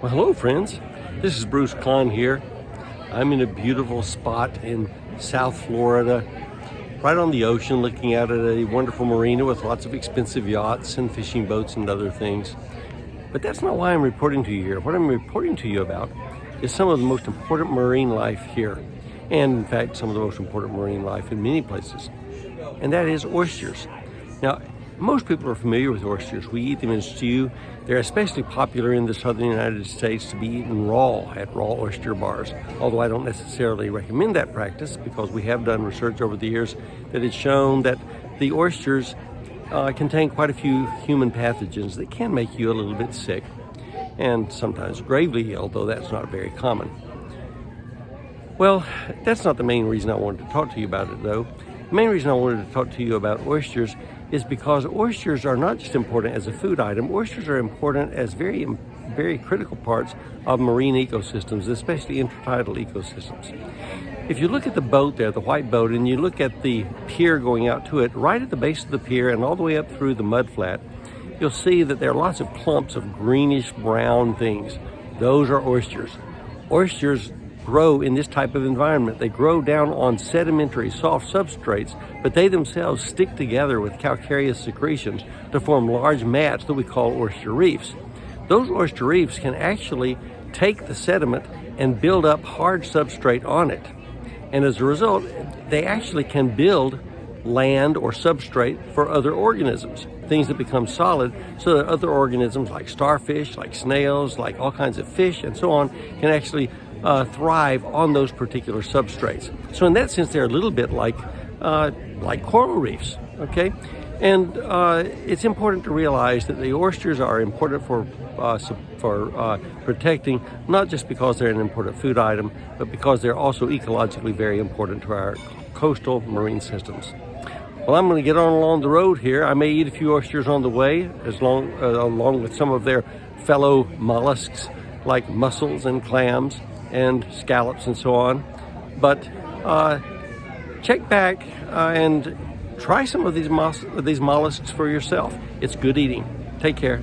Well, hello friends, this is Bruce Conn here. I'm in a beautiful spot in South Florida, right on the ocean, looking out at a wonderful marina with lots of expensive yachts and fishing boats and other things. But that's not why I'm reporting to you here. What I'm reporting to you about is some of the most important marine life here, and in fact some of the most important marine life in many places, and that is oysters. Now, most people are familiar with oysters. We eat them in stew. They're especially popular in the southern United States to be eaten raw at raw oyster bars, although I don't necessarily recommend that practice because we have done research over the years that has shown that the oysters contain quite a few human pathogens that can make you a little bit sick and sometimes gravely ill, though that's not very common. Well, that's not the main reason I wanted to talk to you about it, though. The main reason I wanted to talk to you about oysters is because oysters are not just important as a food item. Oysters are important as very critical parts of marine ecosystems, especially intertidal ecosystems. If you look at the boat there, the white boat, and you look at the pier going out to it, right at the base of the pier and all the way up through the mud flat, you'll see that there are lots of clumps of greenish brown things. Those are oysters. Oysters grow in this type of environment. They grow down on sedimentary soft substrates, but they themselves stick together with calcareous secretions to form large mats that we call oyster reefs. Those oyster reefs can actually take the sediment and build up hard substrate on it. And as a result, they actually can build land or substrate for other organisms, things that become solid, so that other organisms like starfish, like snails, like all kinds of fish and so on can actually thrive on those particular substrates. So in that sense, they're a little bit like coral reefs, okay? And it's important to realize that the oysters are important for protecting, not just because they're an important food item, but because they're also ecologically very important to our coastal marine systems. Well, I'm going to get on along the road here. I may eat a few oysters on the way, along with some of their fellow mollusks like mussels and clams and scallops and so on. But check back and try some of these mollusks for yourself. It's good eating. Take care.